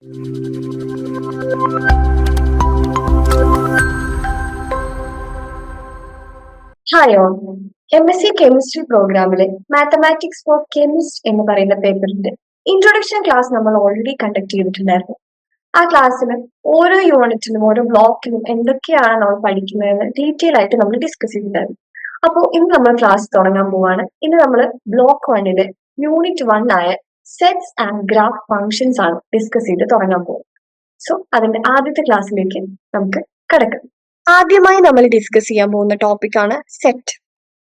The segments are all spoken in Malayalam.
Hi all. MSc കെമിസ്ട്രി പ്രോഗ്രാമിലെ മാത്തമാറ്റിക്സ് ഫോർ കെമിസ്റ്റ് എന്ന് പറയുന്ന പേപ്പറിന്റെ ഇൻട്രൊഡക്ഷൻ ക്ലാസ് നമ്മൾ ഓൾറെഡി കണ്ടക്ട് ചെയ്തിട്ടുണ്ടായിരുന്നു. ആ ക്ലാസ്സിൽ ഓരോ യൂണിറ്റിലും ഓരോ ബ്ലോക്കിലും എന്തൊക്കെയാണ് നമ്മൾ പഠിക്കുന്നതെന്ന് ഡീറ്റെയിൽ ആയിട്ട് നമ്മൾ ഡിസ്കസ് ചെയ്തിട്ടുണ്ടായിരുന്നു. അപ്പോൾ ഇന്ന് നമ്മൾ ക്ലാസ് തുടങ്ങാൻ പോവാണ്. ഇന്ന് നമ്മൾ ബ്ലോക്ക് 1 യൂണിറ്റ് 1 ആയ സെറ്റ്സ് ആൻഡ് ഗ്രാഫ് ഫങ്ഷൻസ് ആണ് ഡിസ്കസ് ചെയ്ത് തുടങ്ങാൻ പോകുന്നത്. സോ അതിന്റെ ആദ്യത്തെ ക്ലാസ്സിലേക്ക് നമുക്ക് കിടക്കാം. ആദ്യമായി നമ്മൾ ഡിസ്കസ് ചെയ്യാൻ പോകുന്ന ടോപ്പിക് ആണ് സെറ്റ്.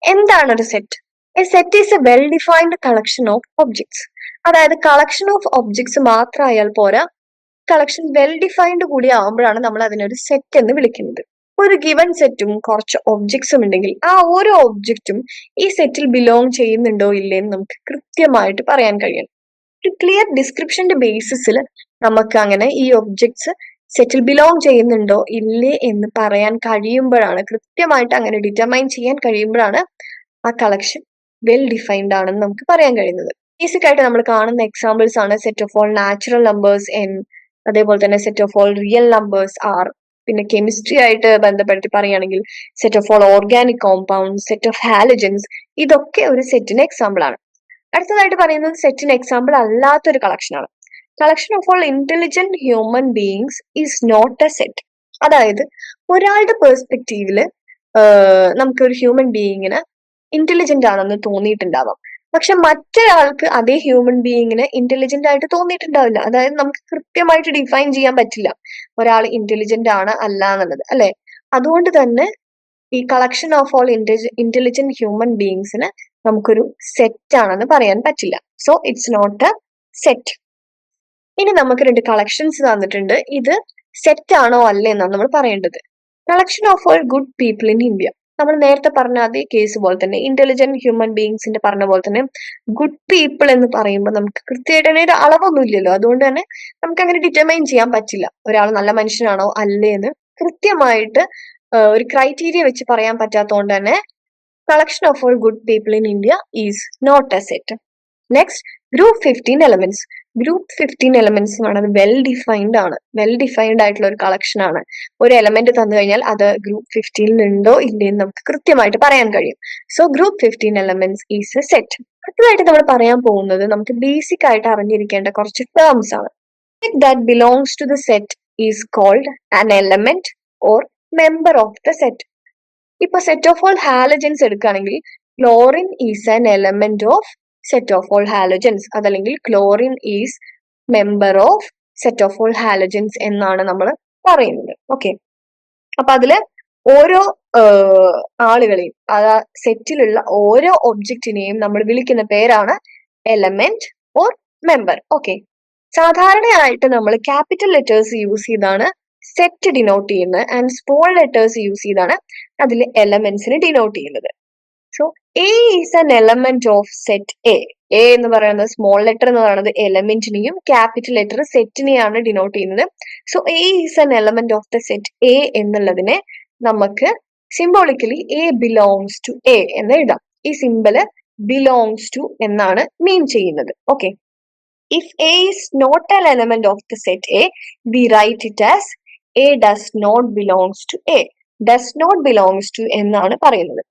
എന്താണ് ഒരു set? A set is A well defined collection of objects. അതായത് കളക്ഷൻ ഓഫ് ഒബ്ജക്ട്സ് മാത്രമായാൽ പോരാ, കളക്ഷൻ വെൽ ഡിഫൈൻഡ് കൂടി ആവുമ്പോഴാണ് നമ്മൾ അതിനൊരു സെറ്റ് എന്ന് വിളിക്കുന്നത്. ഒരു ഗിവൻ സെറ്റും കുറച്ച് ഒബ്ജക്ട്സും ഉണ്ടെങ്കിൽ ആ ഓരോ ഒബ്ജക്റ്റും ഈ സെറ്റിൽ ബിലോങ് ചെയ്യുന്നുണ്ടോ ഇല്ലേന്ന് നമുക്ക് കൃത്യമായിട്ട് പറയാൻ കഴിയണം. ഒരു ക്ലിയർ ഡിസ്ക്രിപ്ഷന്റെ ബേസിസിൽ നമുക്ക് അങ്ങനെ ഈ ഒബ്ജക്ട്സ് സെറ്റിൽ ബിലോങ് ചെയ്യുന്നുണ്ടോ ഇല്ലേ എന്ന് പറയാൻ കഴിയുമ്പോഴാണ്, കൃത്യമായിട്ട് അങ്ങനെ ഡിറ്റർമൈൻ ചെയ്യാൻ കഴിയുമ്പോഴാണ് ആ കളക്ഷൻ വെൽ ഡിഫൈൻഡ് ആണെന്ന് നമുക്ക് പറയാൻ കഴിയുന്നത്. ബേസിക് ആയിട്ട് നമ്മൾ കാണുന്ന എക്സാമ്പിൾസ് ആണ് set of all natural numbers N, അതേപോലെ തന്നെ set of all real numbers are. പിന്നെ കെമിസ്ട്രി ആയിട്ട് ബന്ധപ്പെടുത്തി പറയുകയാണെങ്കിൽ set of all organic compound, set of halogens, ഇതൊക്കെ ഒരു സെറ്റിന് എക്സാമ്പിൾ ആണ്. അടുത്തതായിട്ട് പറയുന്നത് സെറ്റിന് എക്സാമ്പിൾ അല്ലാത്തൊരു കളക്ഷനാണ്. Collection of all intelligent human beings is not a set. അതായത് ഒരാളുടെ പെർസ്പെക്റ്റീവില് നമുക്കൊരു ഹ്യൂമൻ ബീയിങ്ങിന് ഇന്റലിജന്റ് ആണെന്ന് തോന്നിയിട്ടുണ്ടാവാം, പക്ഷെ മറ്റൊരാൾക്ക് അതേ ഹ്യൂമൻ ബീയിങ്ങിന് ഇന്റലിജന്റ് ആയിട്ട് തോന്നിയിട്ടുണ്ടാവില്ല. അതായത് നമുക്ക് കൃത്യമായിട്ട് ഡിഫൈൻ ചെയ്യാൻ പറ്റില്ല ഒരാൾ ഇന്റലിജന്റ് ആണ് അല്ല എന്നുള്ളത്, അല്ലെ? അതുകൊണ്ട് തന്നെ ഈ collection of all intelligent human ബീയിങ്സിന് നമുക്കൊരു സെറ്റ് ആണെന്ന് പറയാൻ പറ്റില്ല. So it's not a set. ഇനി നമുക്ക് രണ്ട് കളക്ഷൻസ് തന്നിട്ടുണ്ട്. ഇത് സെറ്റ് ആണോ അല്ലേ എന്നാണ് നമ്മൾ പറയേണ്ടത്. Collection of all good people in India. നമ്മൾ നേരത്തെ പറഞ്ഞ അതേ കേസ് പോലെ തന്നെ, ഇന്റലിജന്റ് ഹ്യൂമൻ ബീയിങ്സിന്റെ പറഞ്ഞ പോലെ തന്നെ, ഗുഡ് പീപ്പിൾ എന്ന് പറയുമ്പോൾ നമുക്ക് കൃത്യമായിട്ട് തന്നെ ഒരു അളവൊന്നും ഇല്ലല്ലോ. അതുകൊണ്ട് തന്നെ നമുക്ക് അങ്ങനെ ഡിറ്റർമൈൻ ചെയ്യാൻ പറ്റില്ല ഒരാൾ നല്ല മനുഷ്യനാണോ അല്ലേ എന്ന് കൃത്യമായിട്ട് ഒരു ക്രൈറ്റീരിയ വെച്ച് പറയാൻ പറ്റാത്തതുകൊണ്ട് തന്നെ collection of all good people in India is not a set. Next, group 15 elements. Group 15 elements എന്ന് പറയുന്നത് വെൽ ഡിഫൈൻഡ് ആണ്. വെൽ ഡിഫൈൻഡ് ആയിട്ടുള്ള ഒരു കളക്ഷൻ ആണ്. ഒരു എലമെന്റ് തന്നു കഴിഞ്ഞാൽ അത് ഗ്രൂപ്പ് 15 ഉണ്ടോ ഇല്ലേന്ന് നമുക്ക് കൃത്യമായിട്ട് പറയാൻ കഴിയും. So group 15 elements is A set. അടുത്തതായിട്ട് നമ്മൾ പറയാൻ പോകുന്നത് നമുക്ക് ബേസിക് ആയിട്ട് അറിഞ്ഞിരിക്കേണ്ട കുറച്ച് ടേംസ് ആണ്. That belongs to the set is called an element or member of the set. ഇപ്പൊ സെറ്റ് ഓഫ് ഓൾ ഹാലജൻസ് എടുക്കുകയാണെങ്കിൽ chlorine is an element of set of all halogens, അതല്ലെങ്കിൽ chlorine is member of set of all halogens എന്നാണ് നമ്മൾ പറയുന്നത്. ഓക്കെ, അപ്പൊ അതില് ഓരോ ആളുകളെയും, ആ സെറ്റിലുള്ള ഓരോ ഒബ്ജക്റ്റിനെയും നമ്മൾ വിളിക്കുന്ന പേരാണ് എലമെന്റ് ഓർ മെമ്പർ. ഓക്കെ, സാധാരണയായിട്ട് നമ്മൾ ക്യാപിറ്റൽ ലെറ്റേഴ്സ് യൂസ് ചെയ്താണ് സെറ്റ് ഡിനോട്ട് ചെയ്യുന്നത്, ആൻഡ് സ്മോൾ ലെറ്റേഴ്സ് യൂസ് ചെയ്താണ് അതിൽ എലമെന്റ്സിന് ഡിനോട്ട് ചെയ്യുന്നത്. So A is an element of set A. A എന്ന് പറയുന്നത് സ്മോൾ ലെറ്റർ എന്ന് പറയുന്നത് എലമെന്റിനെയും ക്യാപിറ്റൽ ലെറ്റർ സെറ്റിനെയാണ് ഡിനോട്ട് ചെയ്യുന്നത്. So A is an element of the set A എന്നുള്ളതിനെ നമുക്ക് symbolically A belongs to A എന്ന് എഴുതാം. ഈ സിംബല് ബിലോങ്സ് ടു എന്നാണ് മീൻ ചെയ്യുന്നത്. Okay, if A is not an element of the set A, we write it as A does not belongs to A. Does not belongs to എന്നാണ് പറയുന്നത്.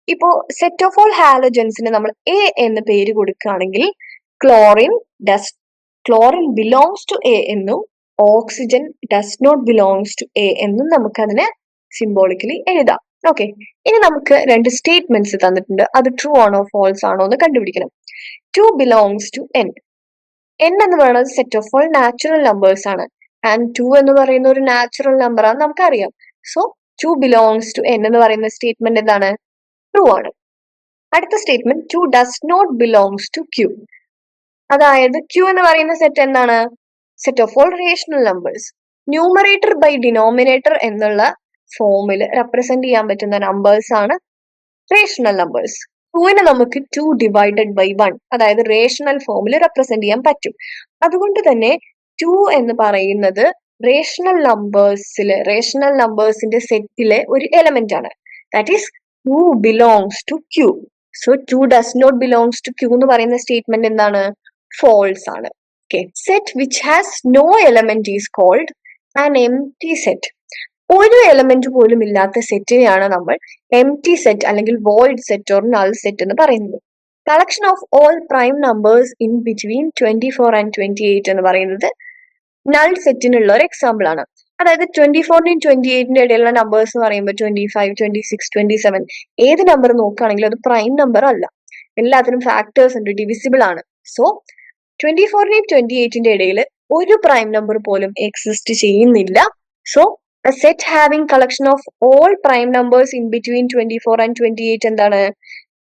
ഇപ്പോ സെറ്റ് ഓഫ് ഓൾ ഹാലജൻസിന് നമ്മൾ എ എന്ന് പേര് കൊടുക്കുകയാണെങ്കിൽ ക്ലോറിൻ ബിലോങ്സ് ടു എ എന്നും oxygen does not belongs to A എന്നും നമുക്കതിനെ സിംബോളിക്കലി എഴുതാം. ഓക്കെ, ഇനി നമുക്ക് രണ്ട് സ്റ്റേറ്റ്മെന്റ്സ് തന്നിട്ടുണ്ട്. അത് ട്രൂ ആണോ ഫോൾസ് ആണോ എന്ന് കണ്ടുപിടിക്കണം. 2 ബിലോങ്സ് ടു എൻ. എൻ എന്ന് പറയുന്നത് set of all natural numbers ആണ്, ആൻഡ് 2 എന്ന് പറയുന്ന ഒരു നാച്ചുറൽ നമ്പർ ആണ് നമുക്കറിയാം. സോ 2 ബിലോങ്സ് ടു എൻ എന്ന് പറയുന്ന സ്റ്റേറ്റ്മെന്റ് എന്താണ്? ട്രൂ ആണ്. അടുത്ത statement 2 does not belongs to Q. അതായത് ക്യൂ എന്ന് പറയുന്ന സെറ്റ് എന്താണ്? Set of all rational numbers. Numerator by denominator എന്നുള്ള ഫോമിൽ റെപ്രസെന്റ് ചെയ്യാൻ പറ്റുന്ന നമ്പേഴ്സ് ആണ് റേഷണൽ നമ്പേഴ്സ്. 2നെ നമുക്ക് 2 ഡിവൈഡഡ് ബൈ 1, അതായത് റേഷണൽ ഫോമിൽ റെപ്രസെന്റ് ചെയ്യാൻ പറ്റും. അതുകൊണ്ട് തന്നെ 2 എന്ന് പറയുന്നത് റേഷണൽ നമ്പേഴ്സിന്റെ സെറ്റിലെ ഒരു എലമെന്റ് ആണ്. That is 2 belongs to Q. So 2 does not belongs to Q എന്ന് പറയുന്ന സ്റ്റേറ്റ്മെന്റ് എന്താണ്? ഫോൾസ് ആണ്. Okay, set which has no element is called an empty set. ഒരു എലമെന്റ് പോലും ഇല്ലാത്ത സെറ്റിനെയാണ് നമ്മൾ എംപ്റ്റി സെറ്റ് അല്ലെങ്കിൽ void set or null set എന്ന് പറയുന്നത്. Collection of all prime numbers in between 24 and 28 എന്ന് പറയുന്നത് നൾ സെറ്റിനുള്ള ഒരു എക്സാമ്പിൾ ആണ്. അതായത് 24ന്റെയും 28ന്റെ ഇടയിലുള്ള നമ്പേഴ്സ് എന്ന് പറയുമ്പോൾ 25, 26, 27 ഏത് നമ്പർ നോക്കുകയാണെങ്കിലും അത് പ്രൈം നമ്പർ അല്ല. എല്ലാത്തിനും ഫാക്ടേഴ്സ് ഉണ്ട്, ഡിവിസിബിൾ ആണ്. സോ 24ന്റെയും 28ന്റെ ഇടയിൽ ഒരു പ്രൈം നമ്പർ പോലും എക്സിസ്റ്റ് ചെയ്യുന്നില്ല. So a set having collection of all prime numbers in between 24 and 28 എന്താണ്?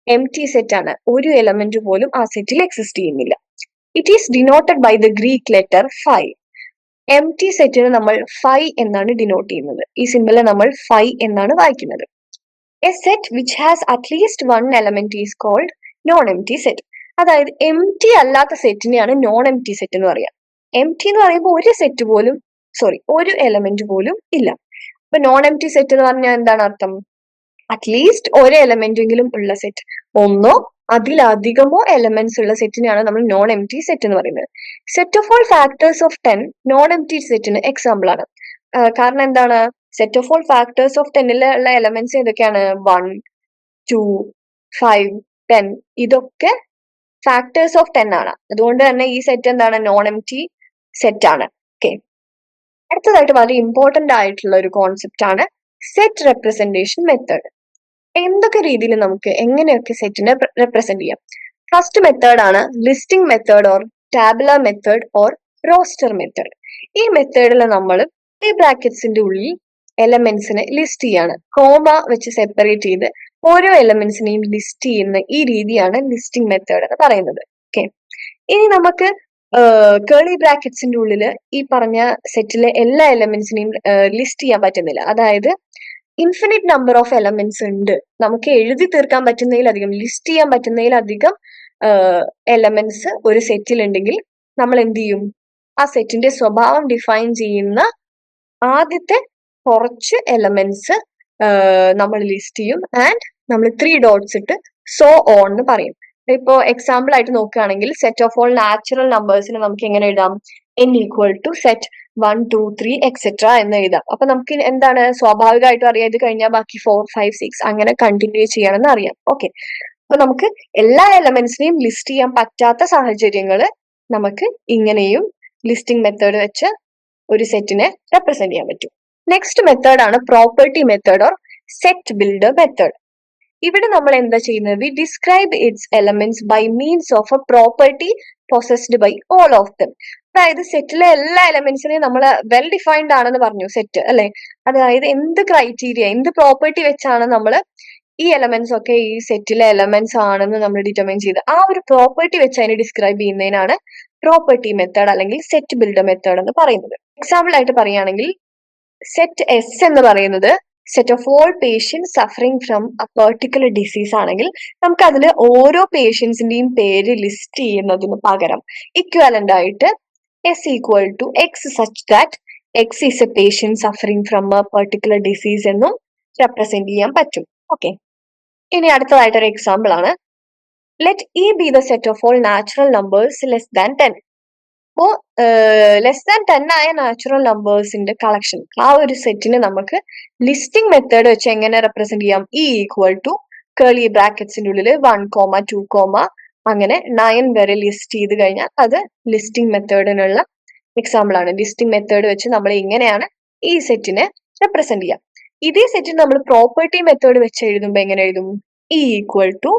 empty set ആണ്. ഒരു എലമെന്റ് പോലും ആ സെറ്റിൽ എക്സിസ്റ്റ് ചെയ്യുന്നില്ല. It is denoted by the Greek letter phi. empty സെറ്റിന് നമ്മൾ ഫൈ എന്നാണ് ഡിനോട്ട് ചെയ്യുന്നത്. ഈ സിമ്പിളെ നമ്മൾ ഫൈ എന്നാണ് വായിക്കുന്നത്. A set which has at least one element is called non empty set. അതായത് എംപ്റ്റി അല്ലാത്ത സെറ്റിനെയാണ് നോൺ എംപ്റ്റി സെറ്റ് എന്ന് പറയാം. എംപ്റ്റി എന്ന് പറയുമ്പോൾ ഒരു എലമെന്റ് പോലും ഇല്ല. അപ്പൊ നോൺ എംപ്റ്റി സെറ്റ് എന്ന് പറഞ്ഞാൽ എന്താണ് അർത്ഥം? അറ്റ്ലീസ്റ്റ് ഒരു എലമെന്റ് എങ്കിലും ഉള്ള സെറ്റ്, ഒന്നോ അതിലധികമോ എലമെന്റ്സ് ഉള്ള സെറ്റിനെയാണ് നമ്മൾ നോൺ എംപ്റ്റി സെറ്റ് എന്ന് പറയുന്നത്. Set of all factors of 10 non empty സെറ്റിന് എക്സാമ്പിൾ ആണ്. കാരണം എന്താണ്? Set of all factors of 10 elements ഏതൊക്കെയാണ്? 1, 2, 5, 10 ഇതൊക്കെ ഫാക്ടേഴ്സ് ഓഫ് 10 ആണ്. അതുകൊണ്ട് തന്നെ ഈ സെറ്റ് എന്താണ്? നോൺ എംപ്റ്റി സെറ്റ് ആണ്. ഓക്കെ, അടുത്തതായിട്ട് വളരെ ഇമ്പോർട്ടന്റ് ആയിട്ടുള്ള ഒരു കോൺസെപ്റ്റ് ആണ് സെറ്റ് റെപ്രസെന്റേഷൻ മെത്തേഡ്. എന്തൊക്കെ രീതിയിൽ നമുക്ക് എങ്ങനെയൊക്കെ സെറ്റിനെ റെപ്രസെന്റ് ചെയ്യാം? ഫസ്റ്റ് മെത്തേഡ് ആണ് listing method or tabular method or roster method. ഈ മെത്തേഡിൽ നമ്മൾ ഈ ബ്രാക്കറ്റ്സിന്റെ ഉള്ളിൽ എലമെന്റ്സിനെ ലിസ്റ്റ് ചെയ്യാണ്. കോമ വെച്ച് സെപ്പറേറ്റ് ചെയ്ത് ഓരോ എലമെന്റ്സിനെയും ലിസ്റ്റ് ചെയ്യുന്ന ഈ രീതിയാണ് ലിസ്റ്റിംഗ് മെത്തേഡ് എന്ന് പറയുന്നത്. ഓക്കെ, ഇനി നമുക്ക് കേളി ബ്രാക്കറ്റ്സിന്റെ ഉള്ളിൽ ഈ പറഞ്ഞ സെറ്റിലെ എല്ലാ എലമെന്റ്സിനെയും ലിസ്റ്റ് ചെയ്യാൻ പറ്റുന്നില്ല. അതായത് ഇൻഫിനിറ്റ് നമ്പർ ഓഫ് എലമെന്റ്സ് ഉണ്ട്. നമുക്ക് എഴുതി തീർക്കാൻ പറ്റുന്നതിലധികം, ലിസ്റ്റ് ചെയ്യാൻ പറ്റുന്നതിലധികം എലമെന്റ്സ് ഒരു സെറ്റിൽ ഉണ്ടെങ്കിൽ നമ്മൾ എന്ത് ചെയ്യും? ആ സെറ്റിന്റെ സ്വഭാവം ഡിഫൈൻ ചെയ്യുന്ന ആദ്യത്തെ കുറച്ച് എലമെന്റ്സ് നമ്മൾ ലിസ്റ്റ് ചെയ്യും ആൻഡ് നമ്മൾ 3 dots ഇട്ട് സോ ഓൺ എന്ന് പറയും. ഇപ്പോ എക്സാമ്പിൾ ആയിട്ട് നോക്കുകയാണെങ്കിൽ സെറ്റ് ഓഫ് ഓൾ നാച്ചുറൽ നമ്പേഴ്സിന് നമുക്ക് എങ്ങനെ എഴുതാം? n equal to set 1, 2, 3 etcetera എന്ന് എഴുതാം. അപ്പൊ നമുക്ക് എന്താണ് സ്വാഭാവികമായിട്ടും അറിയാം, ഇത് കഴിഞ്ഞാൽ ബാക്കി 4, 5, 6 അങ്ങനെ കണ്ടിന്യൂ ചെയ്യണമെന്ന് അറിയാം. ഓക്കെ, അപ്പൊ നമുക്ക് എല്ലാ എലമെന്റ്സിനെയും ലിസ്റ്റ് ചെയ്യാൻ പറ്റാത്ത സാഹചര്യങ്ങള് നമുക്ക് ഇങ്ങനെയും ലിസ്റ്റിംഗ് മെത്തേഡ് വെച്ച് ഒരു സെറ്റിനെ റെപ്രസെന്റ് ചെയ്യാൻ പറ്റും. നെക്സ്റ്റ് മെത്തേഡ് ആണ് property method or set builder method. ഇവിടെ നമ്മൾ എന്താ ചെയ്യുന്നത്? We describe its elements by means of a property possessed by all of them. അതായത് സെറ്റിലെ എല്ലാ എലമെന്റ്സിനെയും നമ്മൾ വെൽ ഡിഫൈൻഡ് ആണെന്ന് പറഞ്ഞു സെറ്റ്, അല്ലെ? അതായത് എന്ത് ക്രൈറ്റീരിയ, എന്ത് പ്രോപ്പർട്ടി വെച്ചാണ് നമ്മൾ ഈ എലമെന്റ്സ് ഒക്കെ ഈ സെറ്റിലെ എലമെന്റ്സ് ആണെന്ന് നമ്മൾ ഡിറ്റർമൈൻ ചെയ്ത് ആ ഒരു പ്രോപ്പർട്ടി വെച്ച് അതിനെ ഡിസ്ക്രൈബ് ചെയ്യുന്നതിനാണ് പ്രോപ്പർട്ടി മെത്തേഡ് അല്ലെങ്കിൽ സെറ്റ് ബിൽഡർ മെത്തേഡ് എന്ന് പറയുന്നത്. എക്സാമ്പിൾ ആയിട്ട് പറയുകയാണെങ്കിൽ സെറ്റ് എസ് എന്ന് പറയുന്നത് set of all patients suffering from a particular disease ആണെങ്കിൽ നമുക്ക് അതിൽ ഓരോ പേഷ്യൻസിന്റെയും പേര് ലിസ്റ്റ് ചെയ്യുന്നതിന് പകരം ഇക്വാലന്റ് ആയിട്ട് S equal to X such that X is a patient suffering from a particular disease എന്നും റെപ്രസെന്റ് ചെയ്യാൻ പറ്റും. ഓക്കെ, ഇനി അടുത്തതായിട്ടൊരു എക്സാമ്പിൾ ആണ് let E be the set of all natural numbers less than 10. അപ്പോ ലെസ് ദാൻ 10 ആയ നാച്ചുറൽ നമ്പേഴ്സിന്റെ കളക്ഷൻ, ആ ഒരു സെറ്റിനെ നമുക്ക് ലിസ്റ്റിംഗ് മെത്തേഡ് വെച്ച് എങ്ങനെ റെപ്രസെന്റ് ചെയ്യാം? ഇ ഈക്വൽ ടു കേളി ബ്രാക്കറ്റ്സിന്റെ ഉള്ളിൽ 1, 2, അങ്ങനെ 9 വരെ ലിസ്റ്റ് ചെയ്ത് കഴിഞ്ഞാൽ അത് ലിസ്റ്റിംഗ് മെത്തേഡിനുള്ള എക്സാമ്പിൾ ആണ്. ലിസ്റ്റിംഗ് മെത്തേഡ് വെച്ച് നമ്മൾ ഇങ്ങനെയാണ് ഈ സെറ്റിനെ റെപ്രസെന്റ് ചെയ്യാം. ഇതേ സെറ്റിന് നമ്മൾ പ്രോപ്പർട്ടി മെത്തേഡ് വെച്ച് എഴുതുമ്പോൾ എങ്ങനെ എഴുതും? E equal to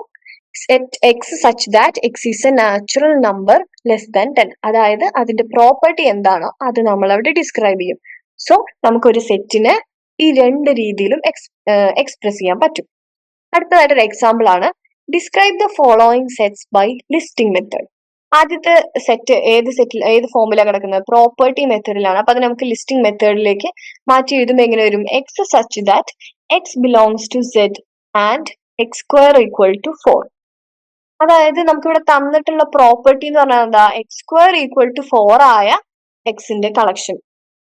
set X such that X is a natural number less than 10. അതായത് അതിന്റെ പ്രോപ്പർട്ടി എന്താണോ അത് നമ്മൾ അവിടെ ഡിസ്ക്രൈബ് ചെയ്യും. സോ നമുക്കൊരു സെറ്റിനെ ഈ രണ്ട് രീതിയിലും എക്സ്പ്രസ് ചെയ്യാൻ പറ്റും. അടുത്തതായിട്ടൊരു എക്സാമ്പിൾ ആണ് describe the following sets by listing method. ആദ്യത്തെ സെറ്റ് ഏത് ഫോമിലാണ് കിടക്കുന്നത്? പ്രോപ്പർട്ടി മെത്തേഡിലാണ്. അപ്പൊ അത് നമുക്ക് ലിസ്റ്റിംഗ് മെത്തേഡിലേക്ക് മാറ്റി എഴുതുമ്പോൾ എങ്ങനെ വരും? X such that X belongs to Z and X square equal to 4. അതായത് നമുക്കിവിടെ തന്നിട്ടുള്ള പ്രോപ്പർട്ടി എന്ന് പറഞ്ഞാൽ എന്താ? എക്സ് സ്ക്വയർ ഈക്വൽ ടു 4 ആയ എക്സിന്റെ കളക്ഷൻ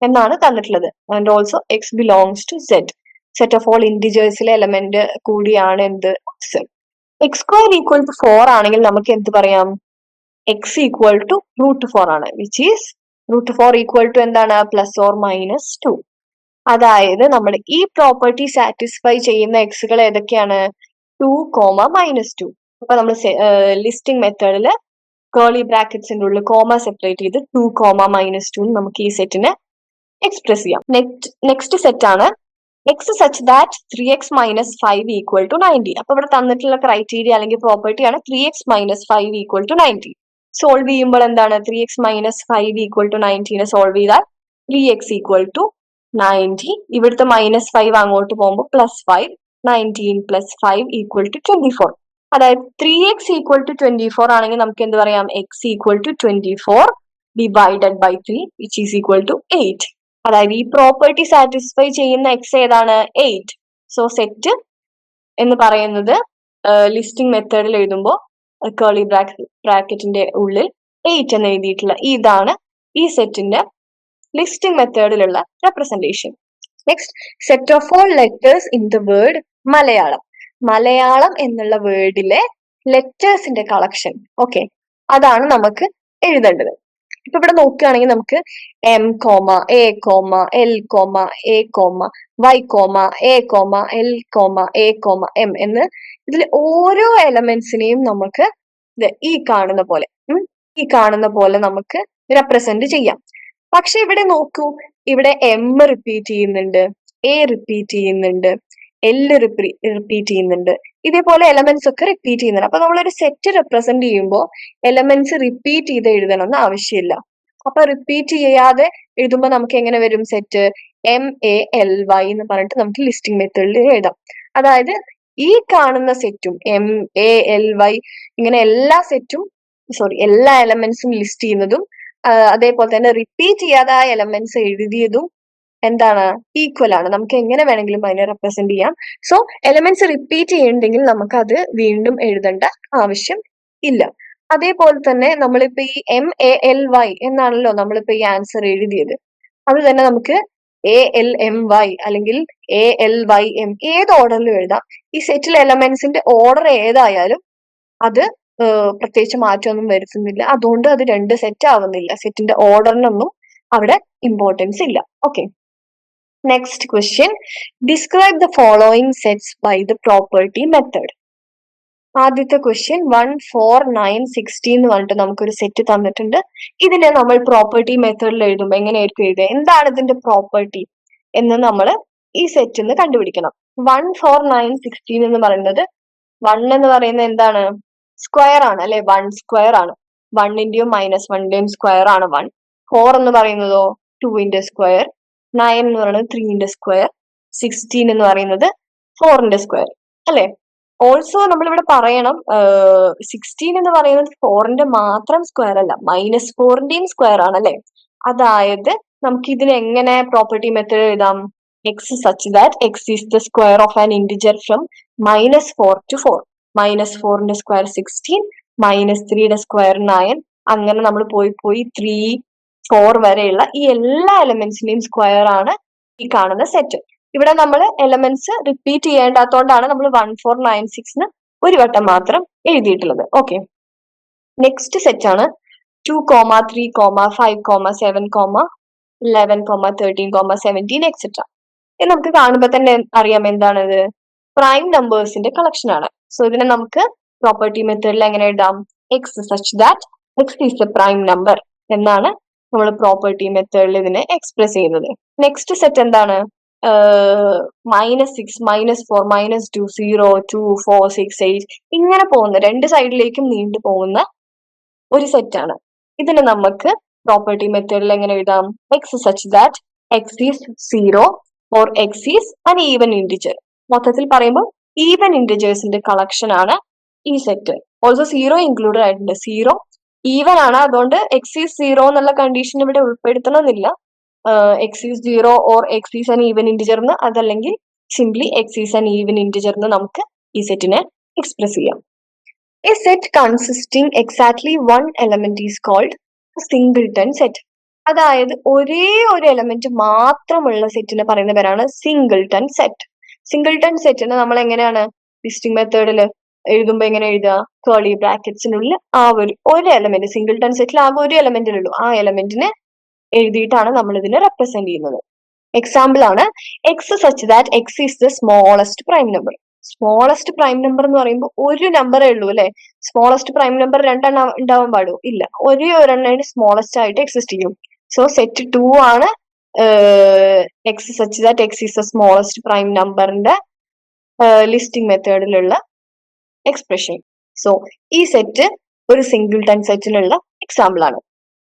എന്നാണ് തന്നിട്ടുള്ളത്. And also x belongs to Z, set of all ഇന്റിജേഴ്സിലെ എലമെന്റ് കൂടിയാണ് എന്ത്? X. X square equal to 4 ആണെങ്കിൽ നമുക്ക് എന്ത് പറയാം? എക്സ് ഈക്വൽ ടു √4 ആണ്, വിച്ച് ഈസ് √4 ഈക്വൽ ടു എന്താണ്, +or-2. അതായത് നമ്മൾ ഈ പ്രോപ്പർട്ടി സാറ്റിസ്ഫൈ ചെയ്യുന്ന എക്സുകൾ ഏതൊക്കെയാണ്, 2, -2. അപ്പൊ നമ്മൾ ലിസ്റ്റിംഗ് മെത്തേഡിൽ കേളി ബ്രാക്കറ്റ്സിന്റെ ഉള്ളിൽ കോമ സെപ്പറേറ്റ് ചെയ്ത് 2, -2 നമുക്ക് ഈ സെറ്റിനെ എക്സ്പ്രസ് ചെയ്യാം. നെക്സ്റ്റ് സെറ്റ് ആണ് X such that 3x - 5 equal to 90. അപ്പൊ ഇവിടെ തന്നിട്ടുള്ള ക്രൈറ്റീരിയ അല്ലെങ്കിൽ പ്രോപ്പർട്ടി ആണ് 3x - 5 ഈക്വൽ ടു 90. സോൾവ് ചെയ്യുമ്പോൾ എന്താണ്, 3x - 5 ഈക്വൽ ടു 90 സോൾവ് ചെയ്താൽ 3x ഈക്വൽ ടു 90. ഇവിടുത്തെ -5 അങ്ങോട്ട് പോകുമ്പോൾ +5, 19 + 5 ഈക്വൽ ടു 24. അതായത് 3x ഈക്വൽ ടു 24 ആണെങ്കിൽ നമുക്ക് എന്ത് പറയാം, x equal to 24 divided by 3 which is equal to 8. അതായത് ഈ പ്രോപ്പർട്ടി സാറ്റിസ്ഫൈ ചെയ്യുന്ന എക്സ് ഏതാണ്, 8. സോ സെറ്റ് എന്ന് പറയുന്നത് ലിസ്റ്റിംഗ് മെത്തേഡിൽ എഴുതുമ്പോൾ കേളി ബ്രാക്കറ്റിന്റെ ഉള്ളിൽ 8 എന്ന് എഴുതിയിട്ടുള്ള ഇതാണ് ഈ സെറ്റിന്റെ ലിസ്റ്റിംഗ് മെത്തേഡിലുള്ള representation. Next, set of all letters in the word Malayalam. Malayalam എന്നുള്ള വേർഡിലെ ലെറ്റേഴ്സിന്റെ കളക്ഷൻ. ഓക്കെ, അതാണ് നമുക്ക് എഴുതേണ്ടത്. ഇപ്പൊ ഇവിടെ നോക്കുകയാണെങ്കിൽ നമുക്ക് M, A, L, A, Y, A, L, A, M എന്ന് ഇതിൽ ഓരോ എലമെന്റ്സിനെയും നമുക്ക് ഈ കാണുന്ന പോലെ നമുക്ക് റെപ്രസെന്റ് ചെയ്യാം. പക്ഷെ ഇവിടെ നോക്കൂ, ഇവിടെ M റിപ്പീറ്റ് ചെയ്യുന്നുണ്ട്, A റിപ്പീറ്റ് ചെയ്യുന്നുണ്ട്, L റിപ്പീറ്റ് ചെയ്യുന്നുണ്ട്, ഇതേപോലെ എലമെന്റ്സ് ഒക്കെ റിപ്പീറ്റ് ചെയ്യുന്നുണ്ട്. അപ്പൊ നമ്മളൊരു സെറ്റ് റെപ്രസെന്റ് ചെയ്യുമ്പോൾ എലമെന്റ്സ് റിപ്പീറ്റ് ചെയ്ത് എഴുതണം എന്ന് ആവശ്യമില്ല. അപ്പൊ റിപ്പീറ്റ് ചെയ്യാതെ എഴുതുമ്പോൾ നമുക്ക് എങ്ങനെ വരും സെറ്റ്, MALY എന്ന് പറഞ്ഞിട്ട് നമുക്ക് ലിസ്റ്റിംഗ് മെത്തേഡിൽ എഴുതാം. അതായത് ഈ കാണുന്ന സെറ്റും MALY ഇങ്ങനെ എല്ലാ എലമെന്റ്സും ലിസ്റ്റ് ചെയ്യുന്നതും അതേപോലെ തന്നെ റിപ്പീറ്റ് ചെയ്യാതെ ആ എലമെന്റ്സ് എഴുതിയതും എന്താണ്, ഈക്വൽ ആണ്. നമുക്ക് എങ്ങനെ വേണമെങ്കിലും അതിനെ റെപ്രസെന്റ് ചെയ്യാം. സോ എലമെന്റ്സ് റിപ്പീറ്റ് ചെയ്യുന്നുണ്ടെങ്കിൽ നമുക്ക് അത് വീണ്ടും എഴുതേണ്ട ആവശ്യം ഇല്ല. അതേപോലെ തന്നെ നമ്മളിപ്പോ ഈ MALY എന്നാണല്ലോ നമ്മളിപ്പോ ഈ ആൻസർ എഴുതിയത്. അത് തന്നെ നമുക്ക് ALMY അല്ലെങ്കിൽ ALYM ഏത് ഓർഡറിലും എഴുതാം. ഈ സെറ്റിൽ എലമെന്റ്സിന്റെ ഓർഡർ ഏതായാലും അത് പ്രത്യേകിച്ച് മാറ്റമൊന്നും വരുത്തുന്നില്ല. അതുകൊണ്ട് അത് രണ്ട് സെറ്റ് ആവുന്നില്ല. സെറ്റിന്റെ ഓർഡറിനൊന്നും അവിടെ ഇമ്പോർട്ടൻസ് ഇല്ല. Okay, next question, describe the following sets by the property method. ആദ്യത്തെ ക്വസ്റ്റ്യൻ 1, 4, 9, 16 എന്ന് പറഞ്ഞിട്ട് നമുക്കൊരു സെറ്റ് തന്നിട്ടുണ്ട്. ഇതിനെ നമ്മൾ പ്രോപ്പർട്ടി മെത്തേഡിൽ എഴുതുമ്പോൾ എങ്ങനെയായിരിക്കും എഴുതുക, എന്താണ് ഇതിന്റെ പ്രോപ്പർട്ടി എന്ന് നമ്മൾ ഈ സെറ്റിൽ നിന്ന് കണ്ടുപിടിക്കണം. 1, 4, 9, 16 എന്ന് പറയുന്നത് 1 എന്ന് പറയുന്നത് എന്താണ്, സ്ക്വയർ ആണ് അല്ലെ, 1 സ്ക്വയർ ആണ്. 1ന്റെയും -1ന്റെയും സ്ക്വയർ ആണ് 1. 4 എന്ന് പറയുന്നതോ 2ന്റെ സ്ക്വയർ. 9 എന്ന് പറയുന്നത് 3ന്റെ സ്ക്വയർ. 16 എന്ന് പറയുന്നത് 4ന്റെ സ്ക്വയർ അല്ലെ. ഓൾസോ നമ്മളിവിടെ പറയണം 16 എന്ന് പറയുന്നത് 4ന്റെ മാത്രം സ്ക്വയർ അല്ല, -4ന്റെയും സ്ക്വയർ ആണ് അല്ലെ. അതായത് നമുക്ക് ഇതിന് എങ്ങനെ പ്രോപ്പർട്ടി മെത്തേഡ് എഴുതാം, x such that X is the square of an integer from -4 to 4. -4ന്റെ സ്ക്വയർ 16, -3യുടെ സ്ക്വയർ 9. അങ്ങനെ നമ്മൾ പോയി 3, 4 വരെയുള്ള ഈ എല്ലാ എലമെന്റ്സിന്റെയും സ്ക്വയർ ആണ് ഈ കാണുന്ന സെറ്റ്. ഇവിടെ നമ്മൾ എലമെന്റ്സ് റിപ്പീറ്റ് ചെയ്യേണ്ടാത്തതുകൊണ്ടാണ് നമ്മൾ 1, 4, 9, 6 ഒരു വട്ടം മാത്രം എഴുതിയിട്ടുള്ളത്. ഓക്കെ, നെക്സ്റ്റ് സെറ്റ് ആണ് 2, 3, 5, 7, 11, 13, 17 എക്സെട്ര. ഇത് നമുക്ക് കാണുമ്പോൾ തന്നെ അറിയാം എന്താണിത്, പ്രൈം നമ്പേഴ്സിന്റെ കളക്ഷൻ ആണ്. സോ ഇതിനെ നമുക്ക് പ്രോപ്പർട്ടി മെത്തേഡിൽ എങ്ങനെ എഴുതാം, x such that X is the prime number എന്നാണ് നമ്മൾ പ്രോപ്പർട്ടി മെത്തേഡിൽ ഇതിനെ എക്സ്പ്രസ് ചെയ്യുന്നത്. നെക്സ്റ്റ് സെറ്റ് എന്താണ്, -6, -4, -2, 0, 2, 4, 6, 8 ഇങ്ങനെ പോകുന്ന രണ്ട് സൈഡിലേക്കും നീണ്ടു പോകുന്ന ഒരു സെറ്റാണ്. ഇതിനെ നമുക്ക് പ്രോപ്പർട്ടി മെത്തേഡിൽ എങ്ങനെ എഴുതാം, x such that X is 0 or x is an even integer. മൊത്തത്തിൽ പറയുമ്പോൾ ഈവൻ ഇന്റിജേഴ്സിന്റെ കളക്ഷൻ ആണ് ഈ സെറ്റ്. ഓൾസോ 0 ഇൻക്ലൂഡഡ് ആയിട്ടുണ്ട്. 0 ഈവൻ ആണ്, അതുകൊണ്ട് എക്സ് ഈസ് 0 എന്നുള്ള കണ്ടീഷൻ ഇവിടെ ഉൾപ്പെടുത്തണമെന്നില്ല. X is 0 or x is an even integer എന്ന്, അതല്ലെങ്കിൽ simply x is an even integer എന്ന് നമുക്ക് ഈ സെറ്റിനെ എക്സ്പ്രസ് ചെയ്യാം. A set consisting exactly one element is called a singleton set. അതായത് ഒരേ ഒരു എലമെന്റ് മാത്രമുള്ള സെറ്റിനെ പറയുന്ന പേരാണ് സിംഗിൾട്ടൺ സെറ്റ്. സിംഗിൾട്ടൺ സെറ്റിനെ നമ്മൾ എങ്ങനെയാണ് ലിസ്റ്റിംഗ് മെത്തേഡിൽ എഴുതുമ്പോ എങ്ങനെ എഴുതുക? കേളി ബ്രാക്കറ്റ്സിനുള്ളിൽ ആ ഒരു എലമെന്റ്, സിംഗിൾട്ടൺ സെറ്റിൽ ആകെ ഒരു എലമെന്റിലുള്ളൂ, ആ എലമെന്റിനെ എഴുതിയിട്ടാണ് നമ്മൾ ഇതിനെ റെപ്രസെന്റ് ചെയ്യുന്നത്. എക്സാമ്പിൾ ആണ് X such that X is the smallest prime number. Smallest prime number എന്ന് പറയുമ്പോൾ ഒരു നമ്പറേ ഉള്ളൂ അല്ലെ. സ്മോളസ്റ്റ് പ്രൈം നമ്പർ രണ്ടെണ്ണം ഉണ്ടാവാൻ പാടുമോ? ഇല്ല, ഒരേ ഒരെണ്ണം സ്മോളസ്റ്റ് ആയിട്ട് എക്സിസ്റ്റ് ചെയ്യും. സോ സെറ്റ് 2 ആണ് X such that X is the smallest prime നമ്പറിന്റെ ലിസ്റ്റിംഗ് മെത്തേഡിലുള്ള എക്സ്പ്രഷൻ. സോ ഈ സെറ്റ് ഒരു സിംഗിൾട്ടൺ സെറ്റിനുള്ള എക്സാമ്പിൾ ആണ്.